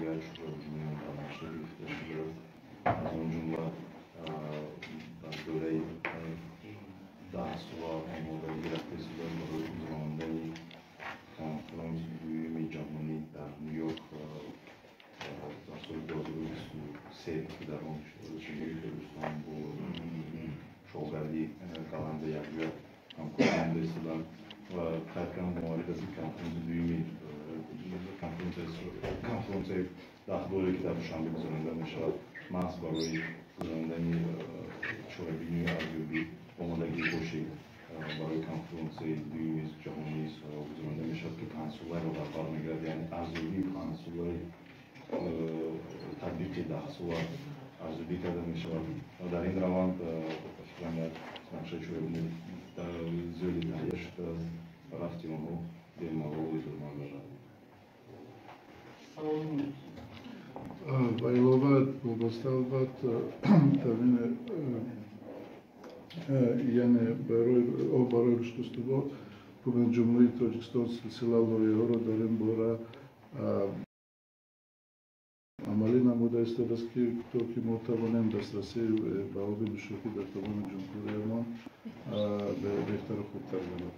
دیگرش رو میان تماشا گرفته شده از اون جمله در دوره بحث و آمادگی گرفته شده برای گذراندن کنفرانس دوم جهانی در نیویورک در سال 2023 که در آن شمولیت دوستان با شاگردی کلند یکجا همکاران شدن و قطعا موارد از کنفرانس دومی کنفرانس 10 دوره که در دوشنبه گذرانده میشود محض برای گذراندن شاگردی ارزیابی آمادگی باشید برای کنفرانس دوم جهانی گذرانده میشود که پنسولای رو در بر میگیرد، یعنی ارزیابی پنسولای تطبیق 10 سال ارزیابی کرده میشود و در این روند تقریبا نقشه شاگردی زیادی تهیه شده و رفتیم اونو به موارد درمان دارد. و علاوه وابسته البت تامین یعنی برای رشد استثمار که جمهوری تاجیکستان سلسله لایحه‌ها را در این باره عملی نموده است که تا که ما توانیم دسترسی به آب مشرفی در تمام جمهوری ما بهتر و خوبتر کنیم.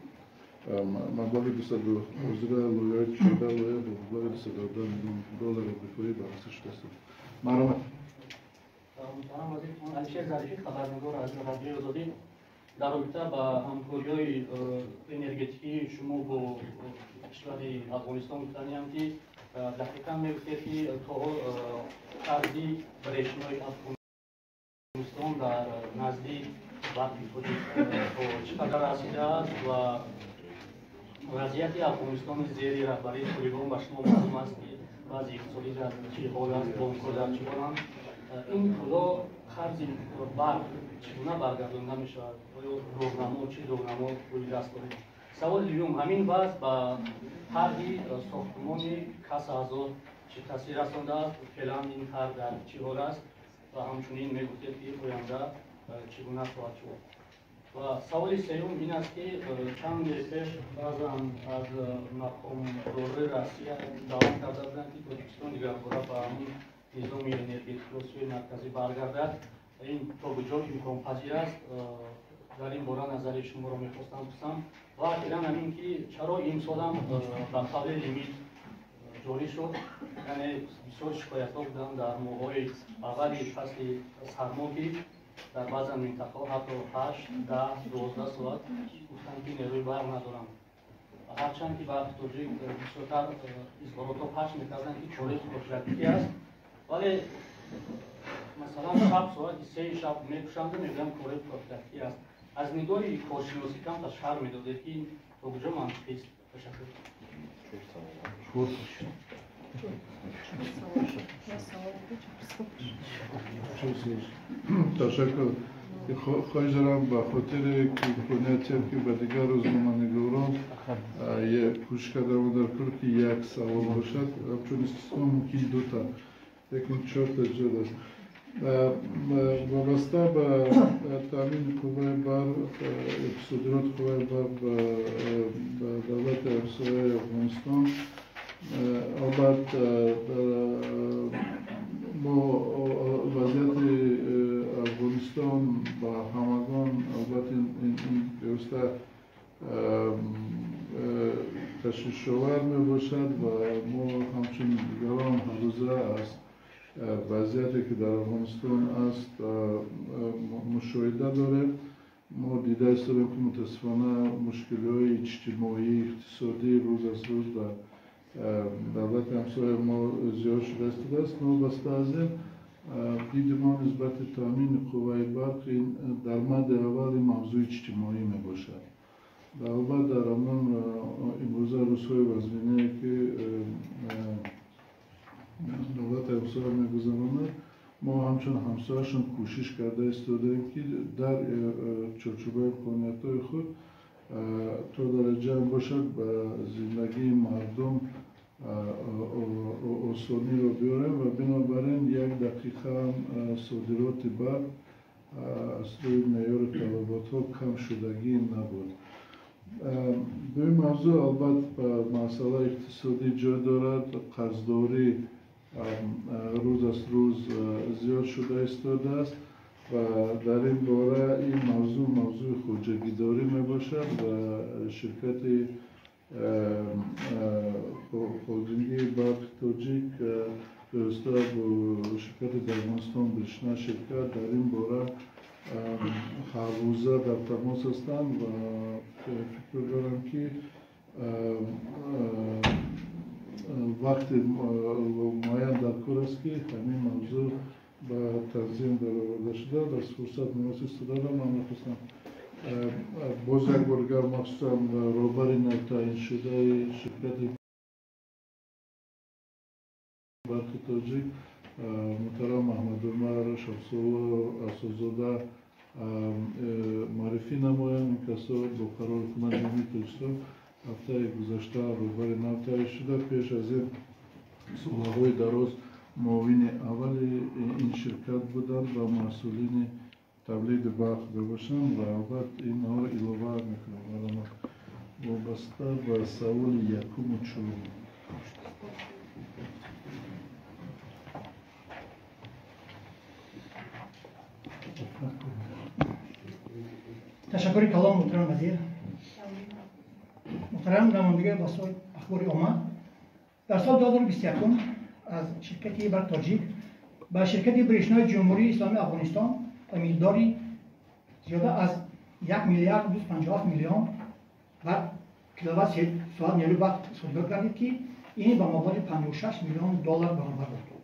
مبلغ $212 لایحه که شده لایحه با مبلغ $212 میلیون آمریکایی بحثش رسید. مرحبا. محترم وزیر علیشیر ظریفی خبرنگار از رادیوی آزادی در رابطه با همکاری‌های انرژتیکی شما با کشور افغانستان گفتنیم که دقیقاً می‌گوید که تا قرضی برشنای افغانستان در نزدیک وقتی خودی چقدر رسیده است و وضعیت افغانستان زیر رهبری طالبان به شما معلوم است که بعضی اقتصادی در چه حال است، بانک‌ها در چه حال است. این پولا خرج برق چگونه برگردانده می شود؟ آیا راهنما چه راهنما روی دست دارید؟ سوال دوم، همین وضع به طرح ساختمان کاس آزاد چه تاثیر رسانده است؟ فعلا این طرح در چه حال است و همچنین میگوید که آینده چگونه خواهد شد؟ و سوال سوم این است که چند پیش بعضا از مقام دوره روسیه دعوت کرده بودند که تاجیکستان دیگر باره به همین نظام انرژتیک روسیه مرکزی برگردد. این تا کجا امکان پذیر است؟ در این باره نظر شما را میخواستم بپرسم. و اخیراً همین که چرا این سال هم به قبل لیمیت جاری شد؟ یعنی بسیار شکایت‌ها بودن در ماه‌های اولی فصل سرما که در بعضی منطقه‌ها حتی 8, 10, 12 ساعت گفتن که نیروی برق ندارند. هرچند که برق توجیه بسیارتر اظهارات پخش می‌کردند که چاره پروژکتی است، ولی مثلا شب ساعت 3 شب می‌کشند میگم کار پروژکتی است. از نگاه کارشناسی کم تا شهر می‌دادید که این تا کجا منطقی است؟ تشکر. تشکر. خواهش دارم به خاطر که کنیتیم که به دیگر روزنامه‌نگاران پوش کرده و در کل که یک سوال باشد چون استثناء که 2 تا لیکن 4 تا جد است. وابسته به تامین قوه برق صادرات قوه برق به دولت همسایه افغانستان البته با وضعیت افغانستان با همگان البته این پیوسته تشویش‌آور می باشد و ما همچون دیگران هر روزه از وضعیتی که در افغانستان است مشاهده داریم. ما دیده است که متاسفانه مشکل‌های اجتماعی اقتصادی روز از روز در دولت همسایه ما زیاد شده است. وابسته از این دید ما نسبت تامین قوه برق در مد اول موضوع اجتماعی می باشد. البته در همان امروزه روزهای وزمینه که دولت همسایه می گذراند ما همچون همسایه‌شان کوشش کرده ایستادیم که در چارچوب امکانیت‌های خود تا درجه باشد به زندگی مردم آسانی را بیاریم و بنابراین 1 دقیقه هم صادرات برق از روی معیار طلبات‌ها کم شدگی نبود. دوی موضوع البته مسئله اقتصادی جای دارد. قرضداری از روز زیاد شده ایستاده است و در این باره این موضوع خودجگیداری می باشد و شرکت هلدینگی برق تاجیک پیوسته با شرکت افغانستان برشنا شرکت در این باره هر روزه در تماس هستند و فکر دارم که وقت معین در کار است که همین موضوع به تنظیم در آورده شده و از فرصت مناسب استفاده دارم. من می‌خواستم باز یک بار مخصوصا رهبر نوتعیین شده شرکت برق تاجیک محترم محمد عمر شمس‌آور اسدزاده معرفی نمایم. این کسا با قرار حکومت جمهوری تاجیکستان هفته گذشته رهبر نوتعیین شده. پیش از این سالهای دراز معاون اول این شرکت بودند و مسئولین تولید برق باشند و البته اینها علاوه میکنم. وابسته به سوال یکم و چهارم. تشکر کلام محترم وزیر. محترم نماینده بسیار اخباری آمد. در سال 2021 از شرکت برق تاجیک به شرکت برشنای جمهوری اسلامی افغانستان مقداری زیاده از 1 میلیارد 257 میلیون و کیلووات ساعت نیروی برق صادرات گردید که این به مبلغ 56 میلیون دلار برابر بود.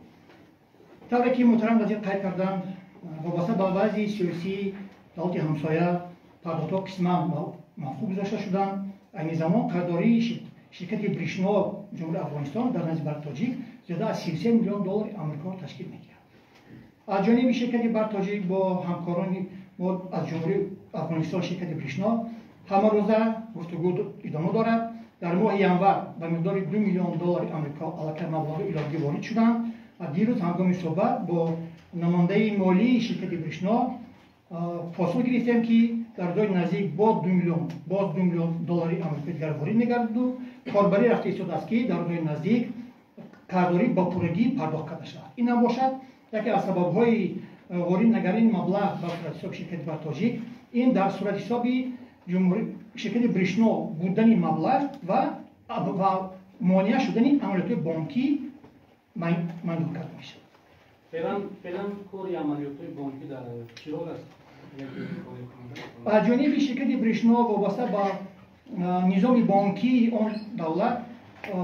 طوری که محترم وزیر قید کردند وابسته به وضع سیاسی دولت همسایه پرداخت‌ها قسما موقوف گذاشته شدند. این زمان قراردادی شرکت برشنا جمهوری افغانستان در نزد برق تاجیک زیاده از 33 میلیون دلار آمریکا تشکیل می‌کرد. از جانب شرکت برق تاجیک با همکاران ما از جمهوری افغانستان شرکت برشنا همه روزه گفتگو ادامه دارد. در ماه ینور به مقدار 2 میلیون دلار آمریکا علاقه مبلغ الهی وارد شدند و دیروز هنگام صحبت با نماینده مالی شرکت برشنا فاصله گرفتیم که در روز نزدیک با 2 میلیون دلار آمریکا دیگر وارد می‌گردد و کاربری رفته ایستاده است که در روز نزدیک قراردادی با پورگی پرداخت کرده شود. این هم باشد یکی از سبب‌های وارد نگرین مبلغ به صورت حساب شرکت برق تاجیک این در صورت حساب جمهوری شرکت برشنا بودن مبلغ و مانع شدن عملیات بانکی مندوب کرده میشه. فعلا کاری عملیات بانکی در چه حال است؟ از جانب شرکت برشنا وابسته به نظام بانکی آن دولت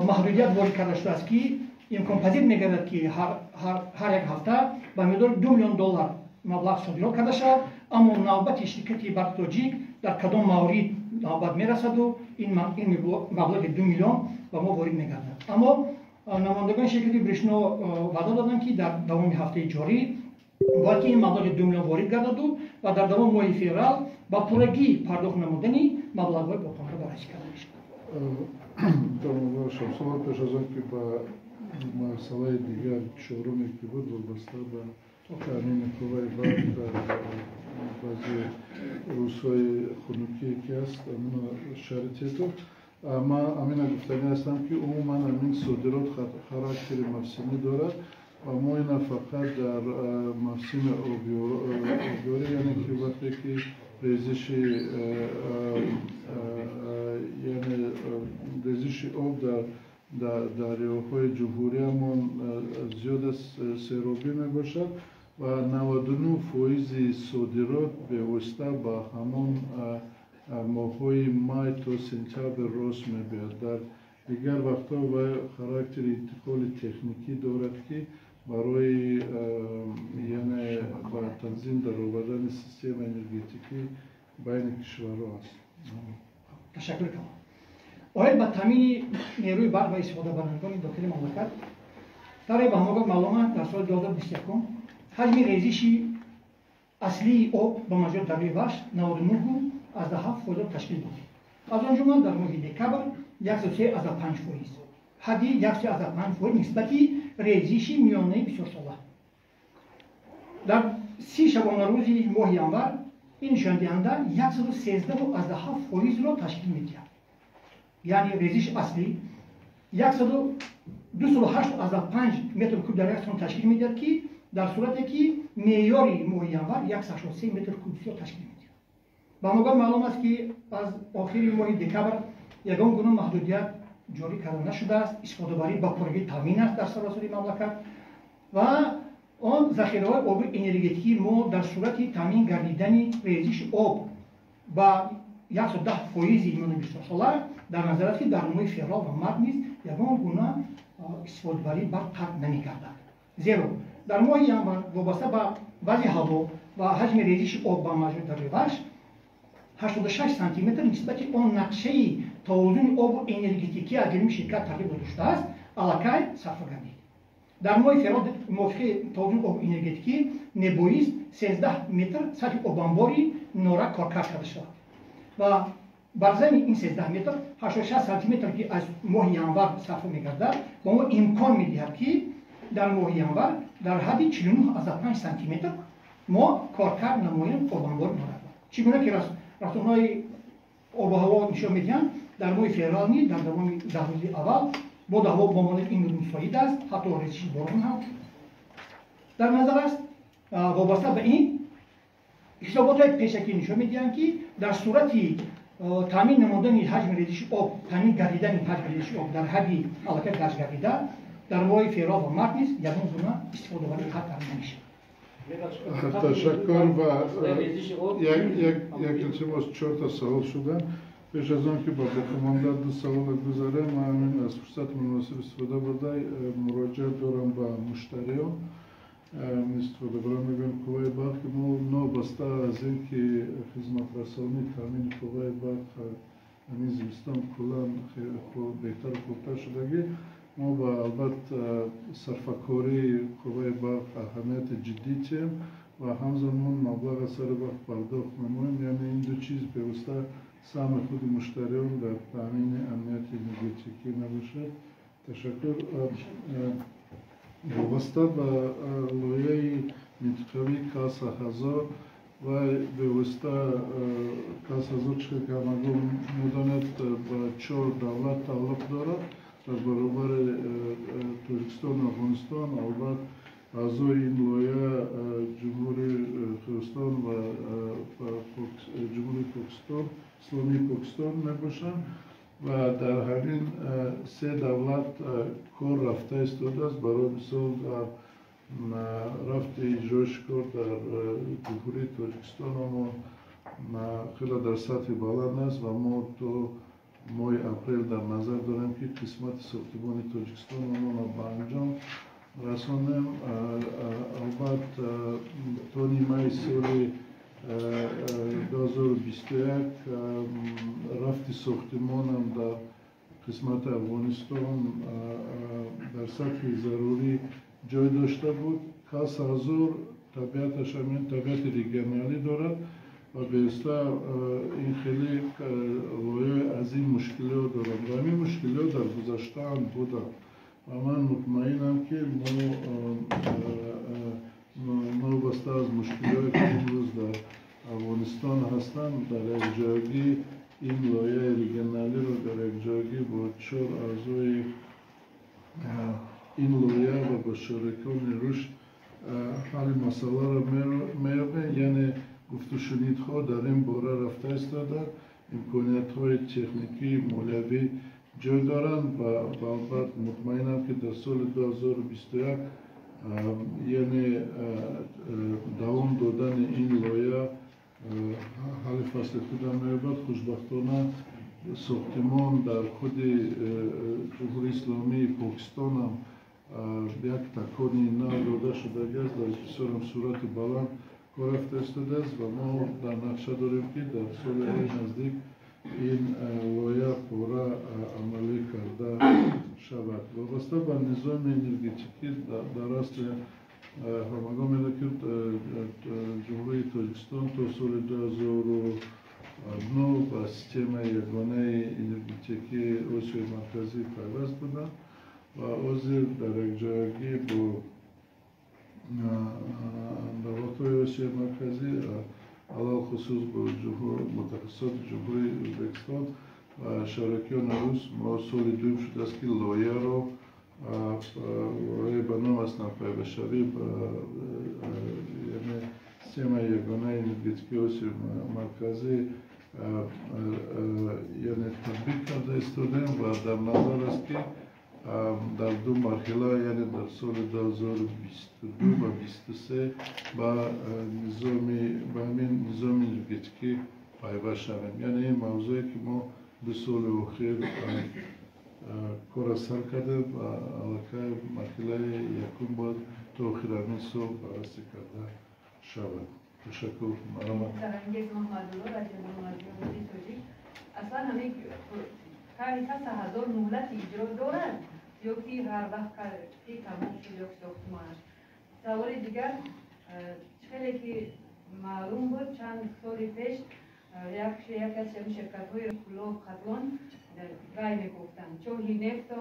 محدودیت وارد کرده شده است که امکان پذیر می‌گردد که هر یک هفته به مقدار 2 میلیون دلار مبلغ صادرات کرده شود، اما نوبت شرکت برق تاجیک در کدام مورد نوبت میرسد و این مبلغ 2 میلیون به ما وارد می‌گردد. اما نمایندگان شرکت برشنا وعده دادند که در دوام هفته جاری باید که این مبلغ 2 میلیون وارد گردد و در دوام ماه فوریه با پورگی پرداخت نمودنی مبلغ‌های با پانکا بررسی کرده می‌شود. جناب شمس‌آور پیش از آنکه به مسئله دیگر چهارمی که بود وابسته به تامین قوه برق در بعضی روزهای خنکی که است امین شرطی تو اما امین گفتنی هستم که عموما امین صادرات خاراکتر موسمی دارد و ما این فقط در موسم آبیاری یعنی که وقتی که ریزش یعنی ریزش آب در دریاهای جمهوری همون زیاد سیرابی می باشد و 99% صادرات به واسطه با همون ماه‌های مای تا سپتامبر راست می بیاد. در دیگر وقتا و خاراکتر انتقال تکنیکی دارد که برای یعنی با تنظیم در آوردن سیستم انرژتیکی بین کشورها است. تشکر کنم. آیا به تامین نیروی برق و استفاده برندگان داخل مملکت طبق به همگاه معلومات در سال 2021 حجم ریزش اصلی آب به مجرا دریای وحش 99.7% تشکیل داد. از آن جمله در ماه دکبر 103.5%. حدی 103.5% نسبتی ریزش میانه بسیار ساله. در 30 شبانه روزی ماه ینور این نشان دهنده 113.7% را تشکیل می‌دهد. یعنی ریزش اصلی 112.7% 285 متر کوب در یک سال تشکیل میدهد که در صورتی که معیاری ماه ینور 183 متر کوب تشکیل میدهد. به ما معلوم است که از آخر ماه دکبر یگان گونه محدودیت جاری کرده نشده است. استفاده بری با پروژه تامین است در سراسر مملکت و آن ذخیره های آب انرژتیکی ما در صورت تامین گردیدن ریزش آب با 110% ایمان 24 ساله در نظر است که در ماه فوریه و مارس نیز یگان گونه استفاده بری بر قطع نمی‌گردد. زیرا در ماه ینور وابسته به وضع هوا و حجم ریزش آب با موجود در روش 86 سانتی متر نسبت آن نقشه توازن آب انرژتیکی از جانب شرکت تقریبا داشته است علاقه صرف گردید. در ماه فوریه موافق توازن آب انرژتیکی نبایست 13 متر سطح آب انباری نورا کارکرد کرده شود و بر ضمن این 13 متر 86 سانتی متر که از ماه ینور صرف می‌گردد با ما امکان می‌دهد که در ماه ینور در حد 49.5 سانتی متر ما کارکرد نماییم آب انبار نورا. چگونه که رسانه‌های آب و هوا نشان می‌دهند در ماه فوریه در دوام 10 روز اول با هوا با مانند این روز مساعد است، حتی ریزش باران هم در نظر است. وابسته به این حسابات پیشکی نشان می‌دهند که در صورتی تامین نمودن حجم ریزش آب، تامین گردیدن حجم ریزش آب در حد حرکت گاز گردیده در ماه فوریه و مارس نیز یگان گونه استفاده بری قطع نمی‌شود. تشکر و یک باز 4 تا سوال شده. پیش از آن که با قماندان دو سوال گذاره ما همین از فرصت مناسب استفاده برده مراجعه دارم به مشتریان استفاده برام میگم قوای برق که ما نابسته از این که خدمت رسانی تامین قوای برق همین زمستان کلان بهتر خوبتر شدگی ما با البته صرفه‌کاری قوای برق اهمیت جدی تیم و همزمان مبلغ سر وقت پرداخت نماییم، یعنی این دو چیز پیوسته سهم خود مشتریان در تامین امنیت انرژتیکی نباشد. تشکر. وابسته به لایحه منطقوی کاس 1000 و پیوسته کاس 1000 که همگان می‌دانید با 4 دولت تعلق دارد در برابر ترکستان و افغانستان. البته اعضای این لایحه جمهوری خراسان و جمهوری پاکستان اسلامی پاکستان میباشند و در همین 3 دولت کار رفته ایستاده است. برای مثال رفت اجراش کار در جمهوری تاجیکستان ما خیلی در سطح بلند است و ما تو ماه اپریل در نظر داریم که قسمت ساختمان تاجیکستان ما به انجام رسانیم. البته تا نیمه سال 2021 رفت ساختمان هم در قسمت افغانستان در سطح ضروری جای داشته بود. کاس 1000 طبیعتش همین طبیعت ریگیونالی دارد و بیشتر این خیلی لایحه از این مشکلات دارد و همین مشکلات در گذشته هم بوده و من مطمئنم که ما بسته از مشکلات که امروز در افغانستان هستند در یک جایگی این لایحه ریگیونالی رو در یک جایگی با 4 اعضای این لایحه و با شریکان روش حل مسئله را می‌یابیم. یعنی گفت و شنیدها در این باره رفته ایستاده، امکانیت‌های تکنیکی مالیوی جای دارند و البته مطمئنم که در سال 2021 یعنی دوام دادن این لایحه حل فصل خود می‌یابد. خوشبختانه ساختمان در خود جمهوری اسلامی پاکستان هم یک تکانی نو داده شده است، در بسیار هم صورت بلند کار رفته ایستاده است و ما در نقشه داریم که در سال نزدیک این لایحه پورا عملی کرده شود. وابسته به نظام انرژتیکی در اصل همگان می‌دانید که جمهوری تاجیکستان تا سال 2009 به سیستم یگانه انرژتیکی آسیای مرکزی پیوست بوده و عضو در یک جایگی با دولت‌های آسیای مرکزی علال خصوص با متخصصات جمهوری ازبکستان و شریکان روس ما سال دوم شده است که لایحه را بنام اصلا پای بشری یعنی سیما یگانه انرژتیکی مرکزی یعنی تطبیق کرده استودیم و در نظر است که در دو مرحله یعنی در سال 2022 و 2023 با همین نظام انرژتیکی پایبند شویم. یعنی این موضوعی که ما دو سال اخیر کار سر کرده و علاقه مرحله یکم باید تا آخرین سال بررسی کرده شود. تشکر. اصلا همین کاری که 1000 مهلت اجرا دارد یا که هر وقت که تمام شد یا ساختمانش. سوال دیگر خیلی که معلوم بود چند سال پیش یک از شرکت‌های کلاه خطوان رای میگفتن چون نفت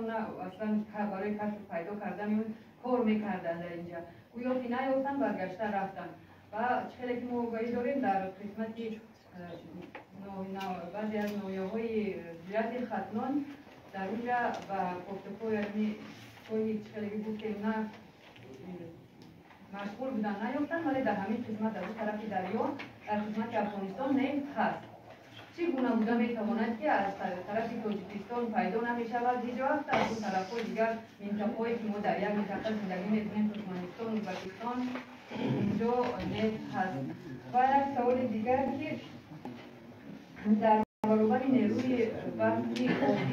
اصلا برای کسب پیدا کردن کار میکردن در اینجا گویا که نیافتن برگشته رفتن و خیلی که ما آگاهی داریم در قسمت بعضی از نویاهای زیاد ختنان در اونجا و پورتفوی یعنی توی خیلی که بود که نه مشغول بودن نیافتن ولی در همین قسمت در اون طرف دریا در قسمت افغانستان نفت هست. چگونه بوده میتواند که از طرف تاجیکستان پیدا نمیشود هیچ وقت از اون طرف‌های دیگر منطقه‌هایی که ما در یک منطقه زندگی می‌کنیم ترکمنستان و ازبکستان اینجا نفت هست. و یک سوال دیگر که در برابر نیروی برقی آبی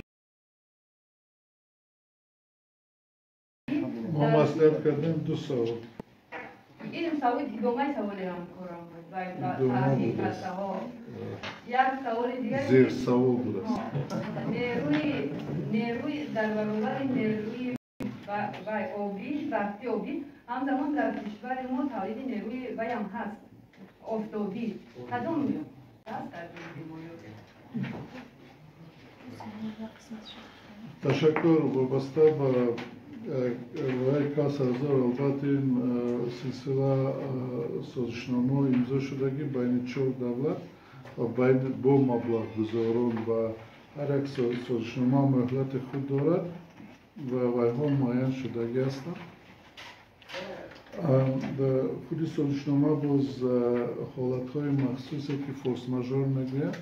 ما مصرف کردیم 2 سال. این سوال دومای سوال هم کارم بود و تحقیق ها یک سوال دیگر زیر سوال بود است. نیروی در برابر نیروی آبی برقی آبی همزمان در کشور ما تولید نیروی وی هم هست آفتابی کدام هست در تشکر. وابسته به روی کاس هزار البته این سلسله سازشنامه امضا شدگی بین 4 دولت و بین با مبلغ گذاران و هر یک سازشنامه مهلت خود دارد و ویها معین شدگی هستند. خود سازشنامه باز حالتهای مخصوصی که فورس ماژور میگوید.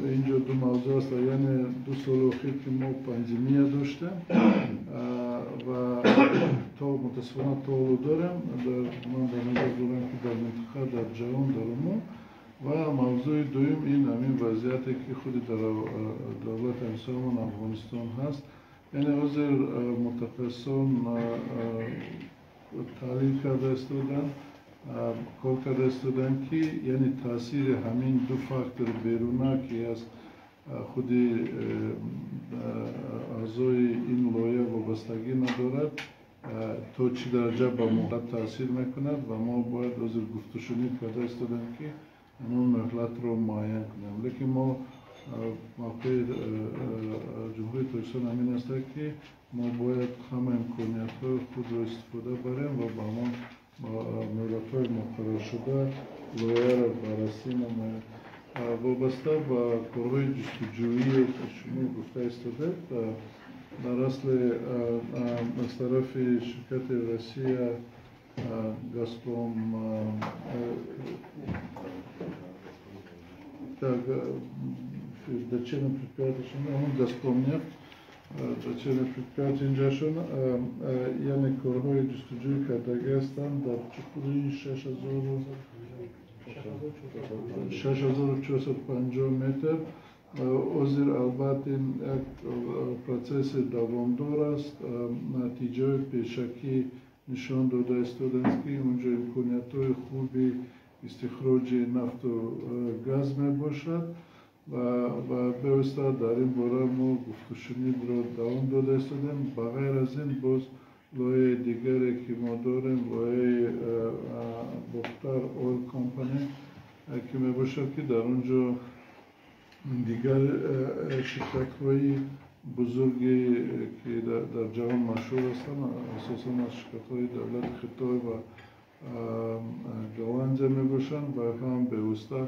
اینجا دو موضوع است یعنی 2 سال اخیر که ما پاندمیه داشتیم و تا متاسفانه تا حالا داریم من در نظر دارم که در منطقه در جهان در عموم و موضوع دوم این همین وضعیتی که خود در دولت همسایمان افغانستان هست. یعنی حاضر متخصصان تحلیل کرده استودن کار کرده استودن که یعنی تاثیر همین 2 فاکتور بیرونه که از خود اعضای این لایه وابستگی ندارد تا چی درجه به مهلت تاثیر میکند و ما باید حاضر گفتشونی کرده استودن که همون مهلت رو معین کنیم. لیکن ما موقع جمهوری تاجیکستان همین است که ما باید همه امکانیت های خود رو استفاده بریم و با ما مهلت های مقرر شده لایه را بررسی نماید. وابسته به کارهای جستجویی که شما گفته استاده در اصل از طرف شرکت روسیه گازپروم дочерним предприятием, он Газпромнефть, дочерним предприятием اینجاشون یعنی کارهای جستجوی کردگی هستند در چقدری 6450 متر. اوزیر البته این یک پروسس دوامدار است. نتیجه پیشکی نشان داده استودند که اونجا امکانیت‌های خوبی استخراج نفت و گاز می باشد و بایسته در این باره ما گفتگوشنید را دوام داده استادیم. بغیر از این باز لایه دیگری که ما داریم لایه بختر اویل کمپانی که می باشد که در اونجا دیگر شرکت‌های بزرگی که در جهان مشهور هستند اساساً از شرکت‌های دولت خطای و گوانزه می باشند و هم به واسطه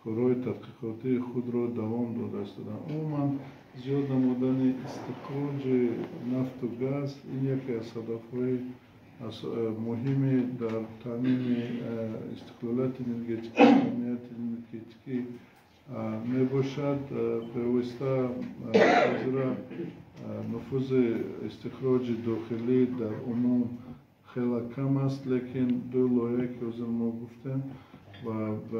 کارهای تحقیقاتی خود را دوام داده استند. عموما زیاد نمودن استخراج نفت و گاز این یکی از هدف‌های مهمی در تامین استقلالات انرژتیکی امنیت انرژتیکی می باشد. پیوسته نفوذ استخراج داخلی در عموم خیلی کم است، لیکن دو لایه که از ما گفتیم و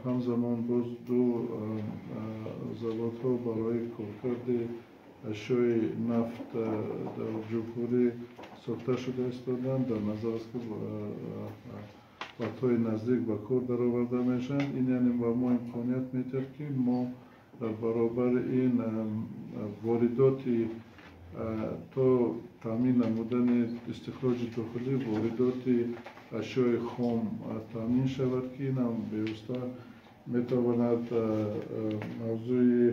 همزمان باز دو زبادها برای کارکرد اشیاء نفت در جمهوری ساخته شده ایستادند. در نظر است که وقتهای نزدیک به کار در آورده میشند. این یعنی با ما امکانیت میتر که ما در برابر این وارداتی تا تامین نمودن استخراج داخلی واردات اشیاء خام تامین شود که این هم بیوسته میتواند موضوع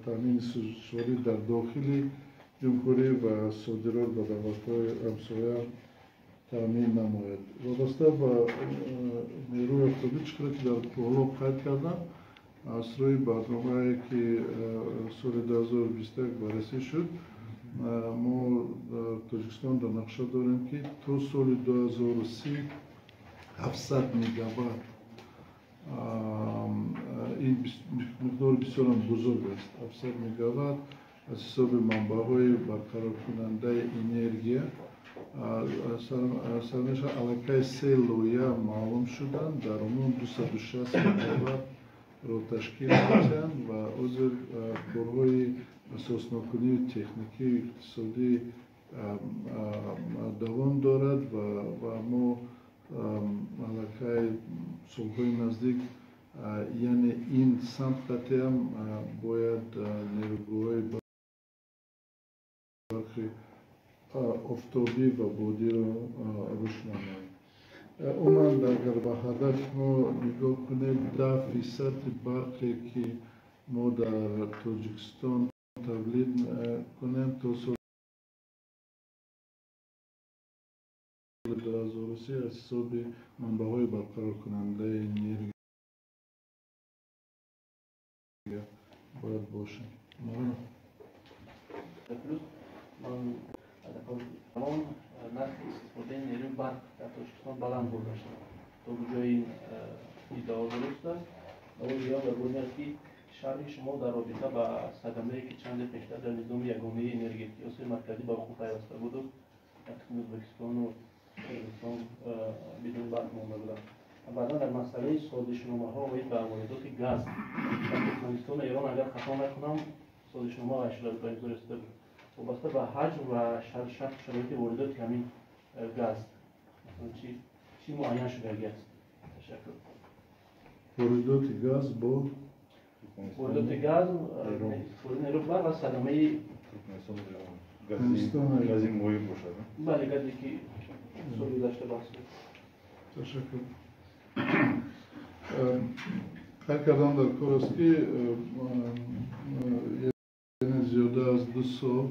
تامین سواری در داخل جمهوری و صادرات به دولت‌های همسایه تامین نماید. وابسته به نیروی اقتصادی چیزی که در بالا قید کردم از روی برنامه‌ای که سال 2021 بررسی شد، ما در تاجیکستان در نقشه داریم که تا سال 2030 700 میگاوات، این مقدار بسیار بزرگ است. 700 میگاوات از حساب منبع‌های برقرار کننده انرژی سرمایه علاقه سه لایه معلوم شدند. در عموم 260 میگاوات را تشکیل می‌دهند و عضو کارهای اساسناکنی تکنیکی اقتصادی دوام دارد و ما علاقه سالهای نزدیک یعنی این سمت هم باید نیروگاه‌های برق آفتابی و بادی را رشد نماییم. عموما اگر به هدف ما نگاه کنیم 10% برقی که ما در تاجیکستان تولید کنیم تا سال 2030 از حساب منبع‌های برقرار کننده انرژی باید باشه. تمام نرخ استفاده نیروی برق در تاجیکستان بلند بوده شد تا کجای این ادعا درست است. اول یا بگوید که شرح شما در رابطه با صدمه‌ای که چند پیشتر در نظام یگانه انرژتیکی مرکزی با خود پیوسته بود و ازبکستان و قزاقستان بدون برق مانده بودند. بعدا در مسئله سازشنامه‌ها و با واردات گاز در ترکمنستان ایران اگر خطا نکنم سازشنامه 85 درسته بود. وابسته به حجم و شرایط واردات همین گاز چی معین شده است؟ تشکر. واردات گاز با واردات گاز نیروی برق از صدمه گازی مهم باشد. بله گازی که سوری داشته باشه. تشکر. کار کردن در کار است که یعنی زیاده از 2 سال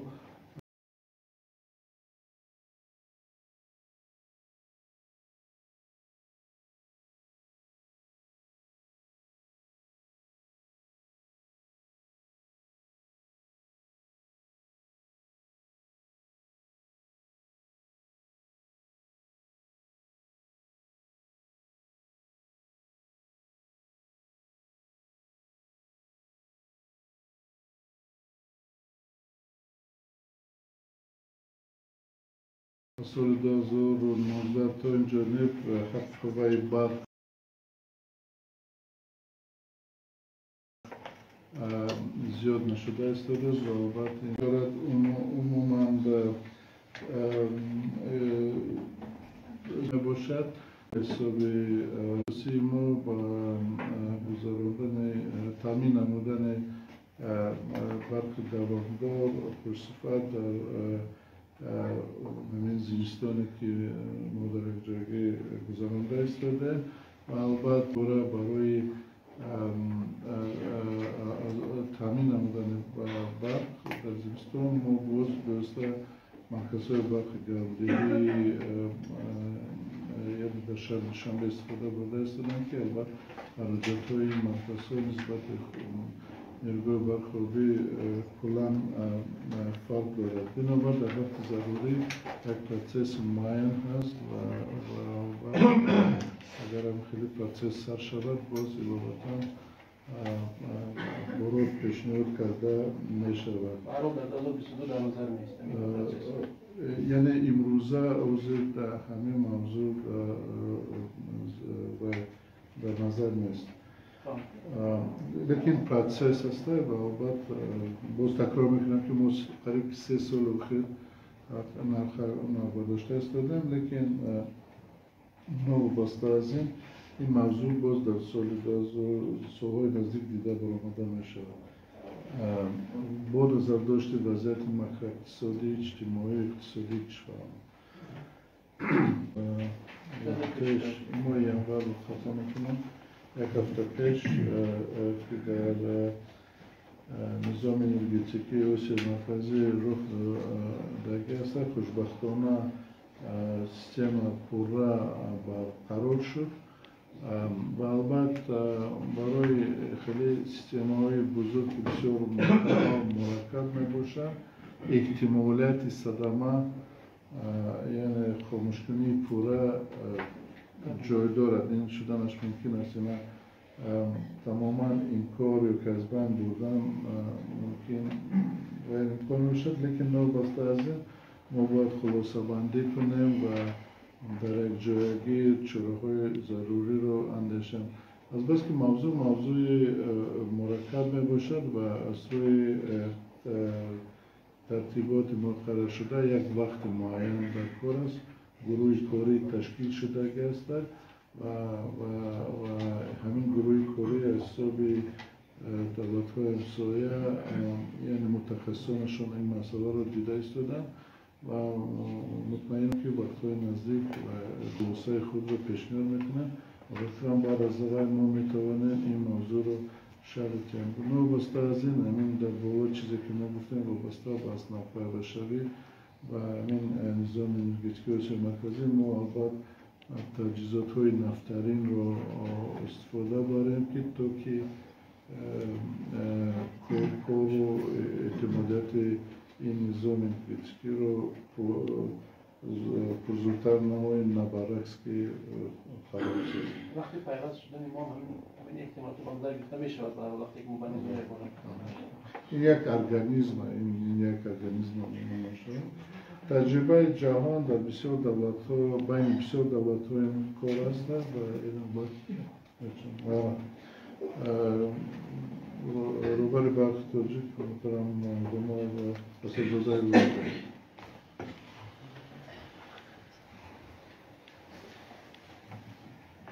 سال 2019 تا اینجا خط قوه برق زیاد نشده است و البته این عموما باشد حساب ما با گذراندن تامین نمودن برق دوامدار پرصفت در همین زمستانی که ما در یک جایی گذرانده ایستاده و البته برای تامین نمودن برق در زمستان ما باز درسته مرکزهای برق گردگی یعنی در شنبه استفاده برده ایستادن که البته حرکت های مرکزها نسبت نیروی برخوردی کلا فرق دارد. بنابر در وقت ضروری یک پروسس معین هست و اگر هم خیلی پروسس سر شود باز اضافتا ورود پیشنهاد کرده می شود. برای در 2022 در نظر نیست. یعنی امروزه اوضاع در همه موضوع در نظر نیست. لیکن پروسس هسته و بعد باز تکرار میکنم که ما قریب 3 سال اخیر نرخ برداشته استادم، لیکن نو بسته از این موضوع باز در سالهای نزدیک دیده برآمده می شود. با نظر داشته وضعیت مکر اقتصادی، اجتماعی اقتصادی کشور پیش ما ینور خطا میکنم یک هفته پیش که در نظام انرژتیکی اوسیل مرکزی رخ داده است، خوشبختانه سیستم پوره برقرار شد و البته برای خیلی سیستم‌های بزرگ بسیار مرکب میباشد احتمالات صدمه یعنی خاموشکنی پوره جای دارد. این شدنش ممکن است نه تماما این کار یا کسبان بودن ممکن غیر امکان باشد، لیکن نابسته از این ما باید خلاصه بندی کنیم و در یک جایگی چراغ‌های ضروری رو اندیشیم. از بس که موضوع مرکب می باشد و از روی ترتیبات مقرر شده یک وقت معین در کار است. گروه کاری تشکیل شده است و همین گروه کاری از حساب دولت‌های همسایه یعنی متخصصانشون این مسئله رو دیده ایستادن و مطمئنم که وقتهای نزدیک و دوستای خود رو پیشنهاد میکنن و بفرم بعد از ذره ما میتوانیم این موضوع رو شرط کنیم. وابسته از این همین در بابا چیزی که ما گفتیم وابسته به اسناد بشری و همین نظام انرژتیکی اوسیل مرکزی ما البته تجهیزات های نفترین رو استفاده داریم که تو که کار و اعتمادیت این نظام انرژتیکی رو زودتر نماییم نه برعکس که خراب شد. وقتی پیوست شدن ما همین احتمالات بالا گرفته می شود برای وقتی که مبانی این یک ارگانیسم این یک ارگانیسم نمیشه. تجربه جهان در بسیار دولت‌ها بین بسیار دولت‌ها این کار است و این باید روبر برخ توجیه کنم دما و پس اجازه لازم.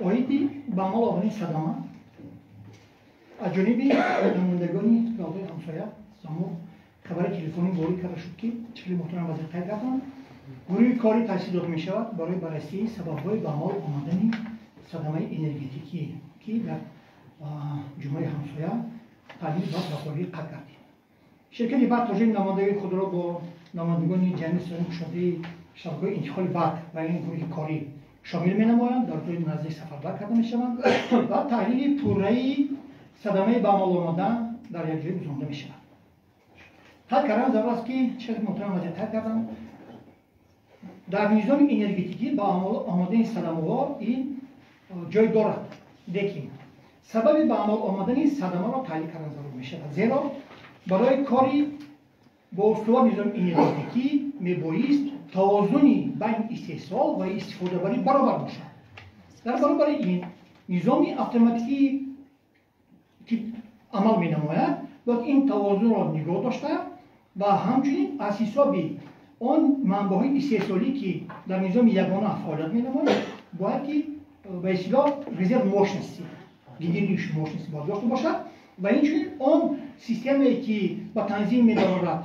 آیدی به عمل آوردن صدمه از جانب نمایندگان دولت‌های همسایه سامو خبر تلفنی وارد کرده شد که چلی محترم وزیر قید کردند گروه کاری تأسیس داده می شود برای بررسی سبب‌های به عمل آمدن صدمه انرژتیکی که در جمهوری همسایه تعلیم و برقراری قید کردیم. شرکت برق توجیه نمایندگی خود را با نمایندگان جمعی سازمان گشاده شبکه‌های انتقال برق و این گروه کاری شامل می‌نمایند، در روی نزدیک سفربر کرده می‌شوند و تحلیل پوره‌ای صدمه به عمل آمدن در یک جای گزارده می‌شود. حد کردن ضرور است که چه محترم وزیر تایید کردم در نظام انرژتیکی با عمل آمدن صدمه‌ها این جای دارد، لیکن سبب به عمل آمدن صدمه را تحلیل کردن ضرور می‌شود، زیرا برای کاری با استوار نظام انرژتیکی میبایست توازنی بین استحصال و استفاده بری برابر باشد. در برابر این نظام اتوماتیکی که عمل می‌نماید باید این توازن را نگاه داشته و همچنین از حساب آن منبع‌های استحصالی که در نظام یگانه فعالیت می‌نماید باید که به اصطلاح رزرو موشنسی دیگریش موشنسی باید داشته باشد و اینچنین آن سیستمی که با تنظیم می‌دارد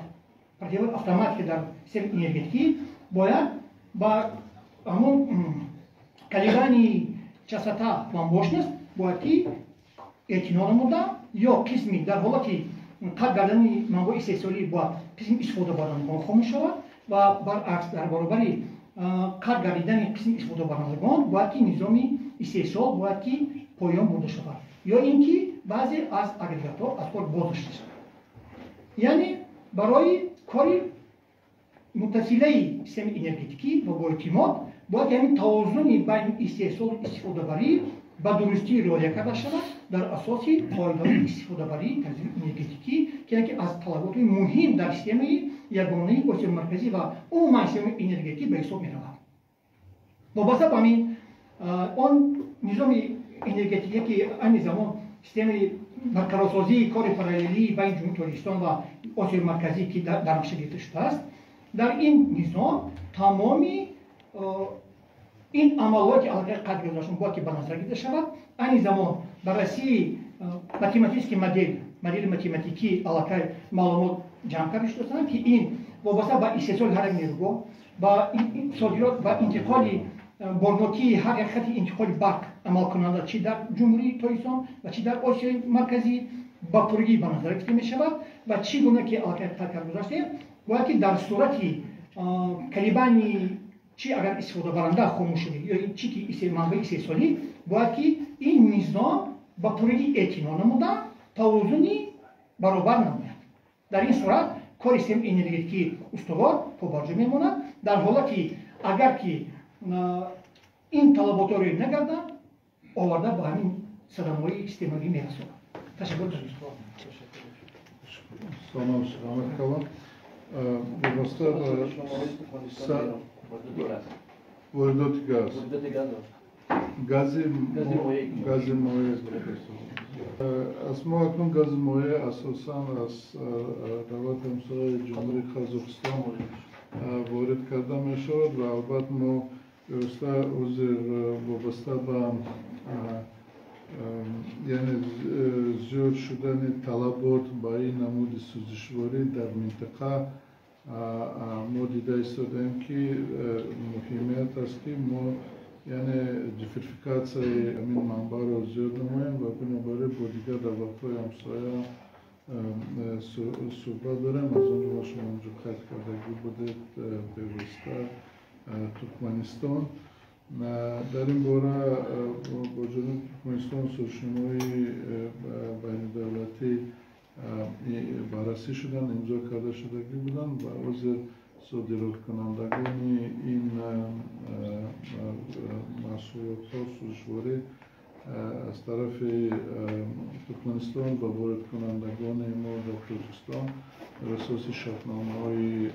پرتیبات اتوماتیک در سیستم انرژتیکی باید با همون کلیدانی چستا و موشنس باید که اعتنا نموده یا قسمی در حالتی قطع کردن منبع استحصالی باید قسم استفاده بردارندگان خاموش شود و برعکس در برابر قطع کردن قسم استفاده بردارندگان باید که نظام استحصال باید که پایان برده شود یا اینکه بعضی از اگریگات‌ها از خود بازداشته شود. یعنی برای کاری متصله سیستم انرژتیکی و با اعتماد باید همین توازن بین استحصال و استفاده بری به درستی رعایت کرده شود در اساس پایداری استفاده بری تنظیم انرژتیکی که از طلبات مهم در سیستم یگانه اسیای مرکزی و عموما سیستم انرژتیکی به حساب می‌رود. وابسته به همین آن نظام انرژتیکی که آن زمان سیستم برقرارسازی کار پاراللی بین جمهوری تاجیکستان و آسیای مرکزی که در نقشه گرفته شده است، در این نظام تمامی این عملیات که علاقه قدر گذاشتن باید که به نظر گرفته شود. این زمان بررسی متماتیکی مدل متماتیکی علاقه معلومات جمع کرده شده که این وابسته به استحصال هر نیروگاه با صادرات و انتقال بارناکی هر یک خط انتقال برق عمل کننده چی در جمهوری تاجیکستان و چی در آسیای مرکزی با پرگی به نظر گرفته می شود و چگونه که علاقه قدر گذاشته باید که در صورتی کلیبانی چی اگر استفاده برنده خاموش شده یا چی که منبع استحصالی باید که این نظام با پرگی اعتنا نموده توازنی برابر نماید. در این صورت کار سیستم انرژتیکی استوار پابرجا میماند، در حالی که اگر که این طلبات را نگردند آورده با همین صدمه‌های استعماری میرسند. تشکر دارم. سلام سلامت کلام. وابسته به واردات گاز گاز مایع از ما اکنون گاز مایع اساساً از دولت همسایه جمهوری قزاقستان وارد کرده می شود و البته ما وابسته به یعنی زیاد شدن طلبات با این نمود سوزشواری در منطقه ما دیده ایستادیم که مهمیت است که ما یعنی دیورسیفیکاسیون این منبع را زیاد نماییم و بنابراین با دیگر دولت‌های همسایه صحبت داریم. از آنجا شما اونجا قید کردگی بودید پیوسته ترکمنستان. در این باره با جنوب ترکمنستان سازشنامه‌های بین دولتی بررسی شدن، امضا کرده شدگی بودن و عضو صادرات کنندگان این محصولات ها سوزشواری از طرف ترکمنستان و وارد کنندگان ما در تاجیکستان بر اساس شرطنامه‌های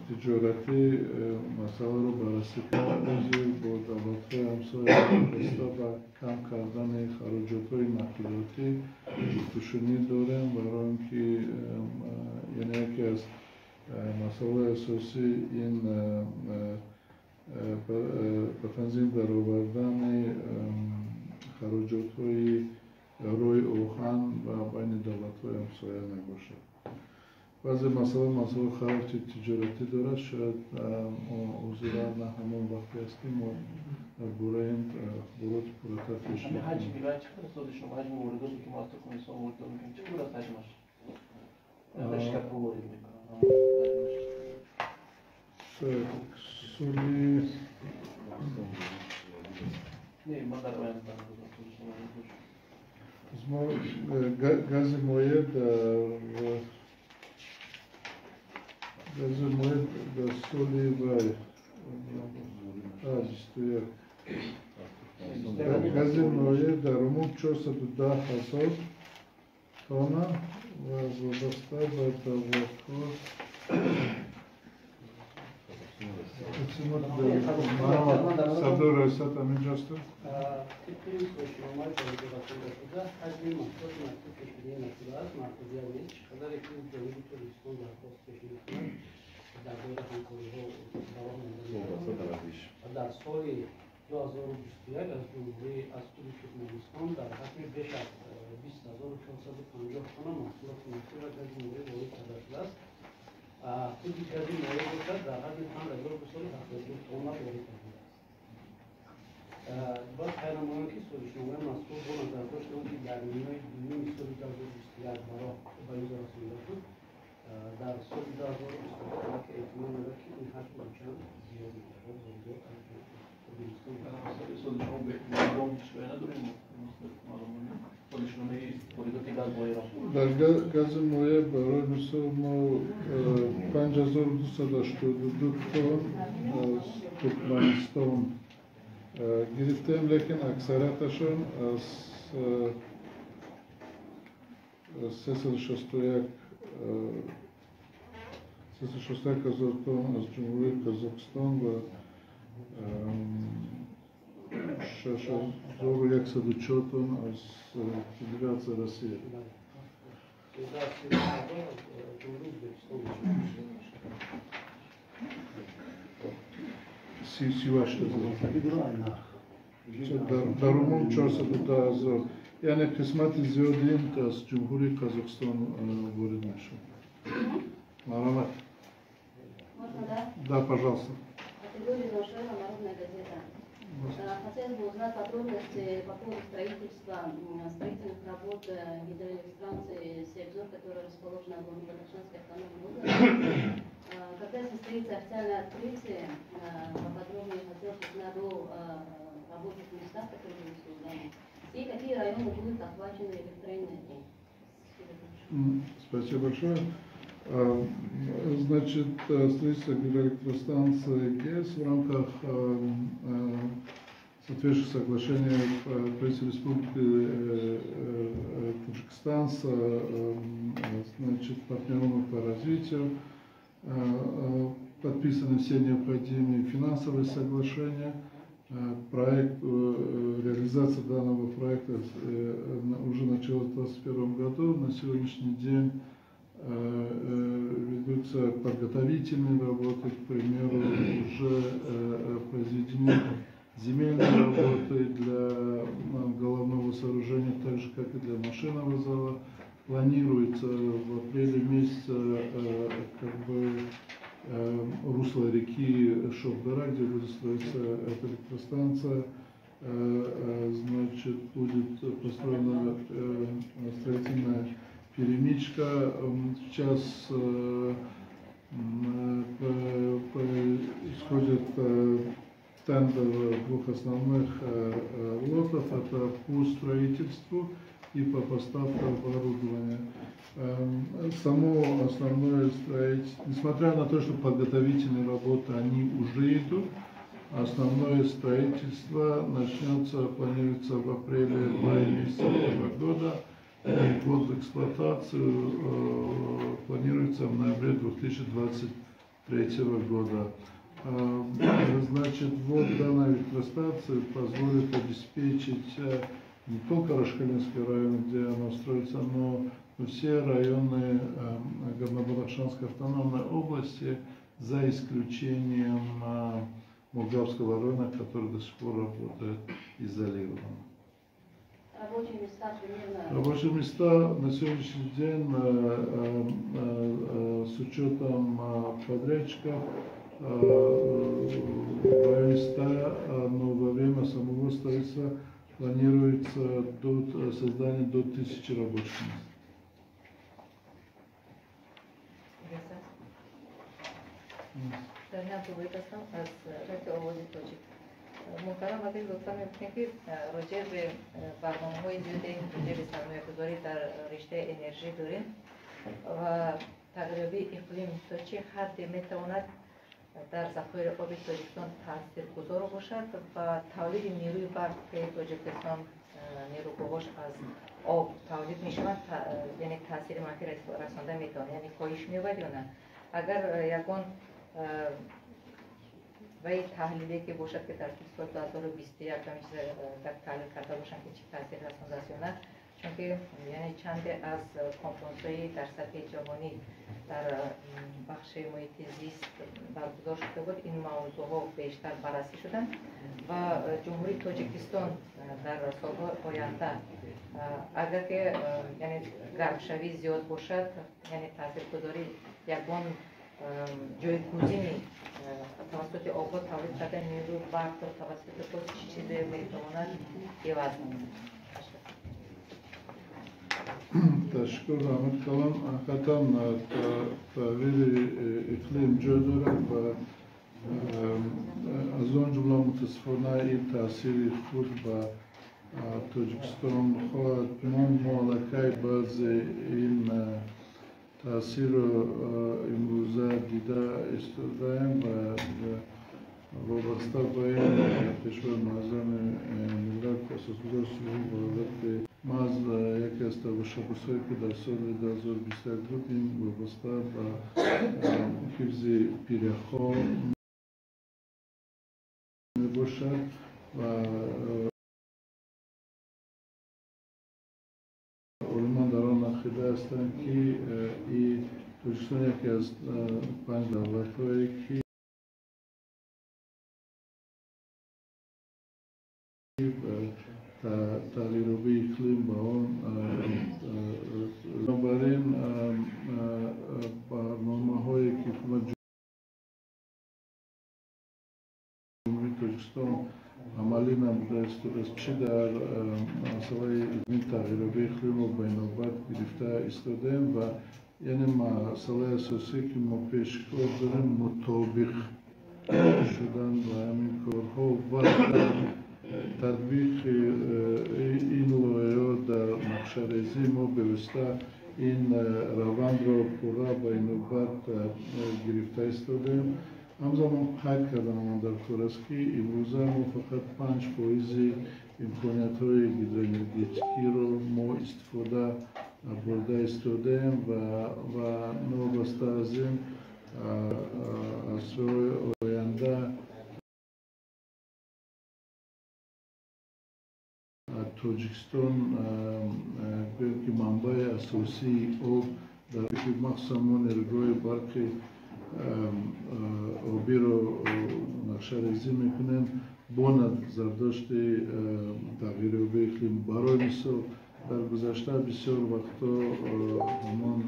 تجارتی مسئله رو بررسی کردیم با دولت‌های همسایه وابسته به کم کردن خراجات‌های نقلیاتی جفتشونی داریم برای اینکه یعنی یکی از مسائل اساسی این به تنظیم درآوردن خراجات‌های روی اوخان و بین دولت‌های همسایه نباشد. بعضی مسائل خراج تجارتی دارد، شاید اوزیرا نه همون وقتی هستیم و درباره این اخبارات پرتر پیش می‌کنیم. حجم می‌برد چقدر استاد شما حجم مورداتی که ما از ترکمنستان وارد می‌کنیم چقدر از حجمش؟ اشکال رو وارد می‌کنم. سولی نه ما در آینده بودم شما از ما گاز مایع در سولی بای گاز مایع در عموم 410,000 تانه و وابسته به دولت‌ها صدر رئیست همینجاست؟ طبق سازشنامه‌های جایگزین شده حجم محصولات مطلوب کشوری مسئله است محدودیت نیست. چقدر که جمهوری تاجیکستان درخواست کشیده کند در دوره همکاری‌ها دوام می‌دهد و در سال 2021 از جمهوری از ترکمنستان در حجم بیش از 20,450 تن محصولات مطلوب از جمهوری وارد کرده شده است. خود از این مورد باشد در حجم 5,272 تن وارد کرده است. باز پیرامون که سازشنامه مسئول با نظر داشت که در نیمه دوم سال 2021 برای به امضا رسانیده شد، در سال 2022 که احتمال دارد که این حجم چند زیاد می‌شود. سال شما به نظام هیچ نداریم گاز مایع را در گاز مایع برای مثال ما 5282 تن از ترکمنستان گرفتیم، لیکن اکثریتشون از 361 هزار تن از جمهوری قزاقستان و 6104 تن از فدراسیون روسیه. در عموم 410 هزار، یعنی قسمت زیادی از جمهوری قزاقستان وارد میشه. Марамат. Можно, да? Да, пожалуйста. Категория Зашева, Народная газета. Хотелось бы узнать подробности по поводу строительных работ гидроэлектростанции Себзор, которая расположена в Бадахшанской автономной области. Когда состоится официальное открытие, поподробнее хотелось бы узнать о рабочих местах, которые будут созданы, и какие районы будут охвачены электроэнергией. Спасибо большое. Значит, строительство гидроэлектростанции ГЭС в рамках соответствующих соглашений правительства Республики Таджикистан с партнерами по развитию. Подписаны все необходимые финансовые соглашения. Реализация данного проекта уже началась в 2021 году. На сегодняшний день ведутся подготовительные работы, к примеру, уже произведены земельные работы для головного сооружения, так же как и для машинного зала. Планируется в апреле месяце русло реки Шовдара, где будет строиться эта электростанция. Значит, будет построена строительная перемычка. Сейчас исходит тендер двух основных лотов. Это по строительству и по поставке оборудования. Само основное строительство, несмотря на то, что подготовительные работы они уже идут, основное строительство начнется, планируется в апреле-мае месяце этого года. Ввод в эксплуатацию планируется в ноябре 2023 года. Значит, ввод данной электростанции позволит обеспечить не только Рашкалинский район, где она строится, но все районы Горно-Бадахшанской автономной области, за исключением Молдавского района, который до сих пор работает изолированно. Рабочие места примерно? Рабочие места на сегодняшний день с учетом подрядчиков в районе 100, но во время самого строительства планируется создание до 1000 рабочих мест. محترم وزیر لطفا می‌کنید که راجع به برنامه‌های زیادی راجع به سرمایه‌گذاری در رشته انرژی داریم و تغییر اقلیم تا چه حد می‌تواند در ذخایر آب تاجیکستان تاثیرگذار باشد و تولید نیروی برق که تاجیکستان نیروگاهاش از آب تولید می‌شود، یعنی تاثیر منفی رسانده می‌تواند، یعنی کاهش می‌یابد یا نه. اگر یگان و این تحلیلی که باشد که در سال 2021 در تحلیل کرده باشند که چی تاثیر رسانده است یا نه، چون که یعنی چند از کنفرانس‌های در سطح جهانی در بخش محیط زیست برگزار شده بود، این موضوعها بیشتر بررسی شدند و جمهوری تاجیکستان در سال‌های آینده اگر که یعنی گرمشوی زیاد باشد، یعنی تاثیرگذاری یگان جایگزینی توسط آب تولید شده نیرو برق توسط خود چی چیزی میتواند عوض نماید؟ تشکر رحمت کلام. حقیقتا تغییر اقلیم جای دارد و از آن جمله متاسفانه این تاثیر خود به توجیکستان خواهد ما مالکای باز این تاثیر رو امروزه دیده استودیم و وابسته با این کشور معظم ملت اساسگذار صلح برابر ما از یکی از تشبس‌هایی که در سال 2021 بودیم وابسته به حفظ پیرخواه میباشد و علمان در آن عقیده هستند که این توجیکستان یکی از 5 دولت‌هایی که تغییر اقلیم با آن بنابراین برنامه‌هایی که حکومت جمهوری توجیکستان عملی نموده است چه در مسئله این تغییر اقلیم رو به نوبت گرفته ایستادیم و یعنی مسئله اساسی که ما پیش کار داریم مطابق شدن و همین کارها و تطبیق این لایحه‌ها در نقشه‌ریزی ما بواسطه این روند را پورا به نوبت گرفته ایستادیم. همزمان قید کردن من در کار است که امروزه ما فقط 5% امکانیت‌های هیدروانرژیکی رو ما استفاده برده ایستادیم و نوبسته از این عصرهای آینده توجیکستان که منبع اساسی آب در مخصوصا نیروهای برق آبی رو نقشه‌ریزی میکنیم با نظرداشت تغییر آبی اقلیم. برای مثال در گذشته بسیار وقتا همان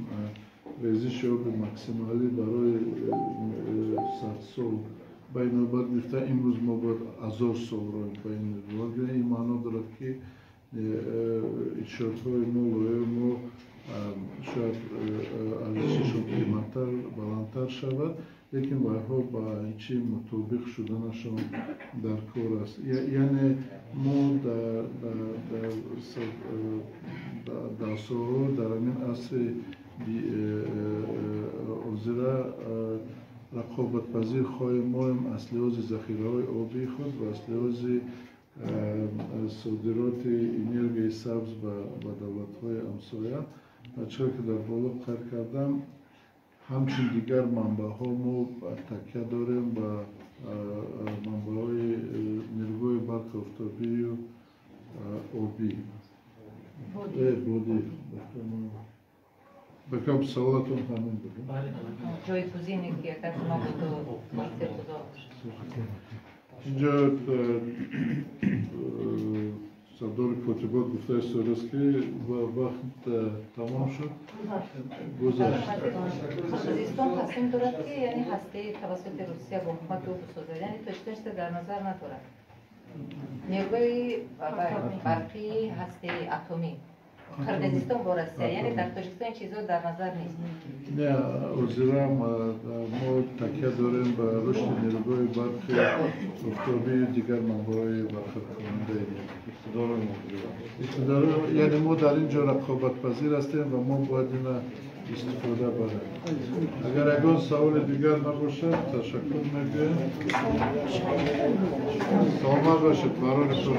ریزش آب مکسیمالی برای 100 سال بینابر گرفته امروز ما باید 1000 سال را بین این معنا دارد که اشارت‌های ما و ما شاید ارزششون قیمت‌تر بلندتر شود لیکن باید با اینچه مطابق شدنشون در کار است. یعنی ما در سالها در این عصر حاضره رقابت پذیر خواهیم ما از لحاظ ذخیره‌های آبی خود و از لحاظ صادرات انرژی سبز و دولت‌های همسایه و چرا که در بالا قید کردم همچنین دیگر منبع‌ها ما تکیه داریم و منبع‌های نیروی برق آفتابی و آبی بودی. بکنم سوالتون همین بود. جایگزینی که یک از ما بود و اینجا سردار کوتیبات گفته است که وقت تمام شد گذشت. خوزستان تصمیم دارد که یعنی هسته توسط روسیه با حکومت رو بسازد، یعنی تشت در نظر ندارد نیروی برقی هسته اتمی قرقیزستان با روسیه یعنی در تاجیکستان این چیزا در نظر نیست. نه وزیرم ما تکیه داریم به رشد نیروی برق آفتابی و دیگر منبعهای برخورد کننده اقتدار یعنی ما در اینجا رقابت پذیر هستیم و ما باید این استفاده بریم. اگر اگر سوال دیگر نباشد تشکر میگویم. سلامت باشید. برای شما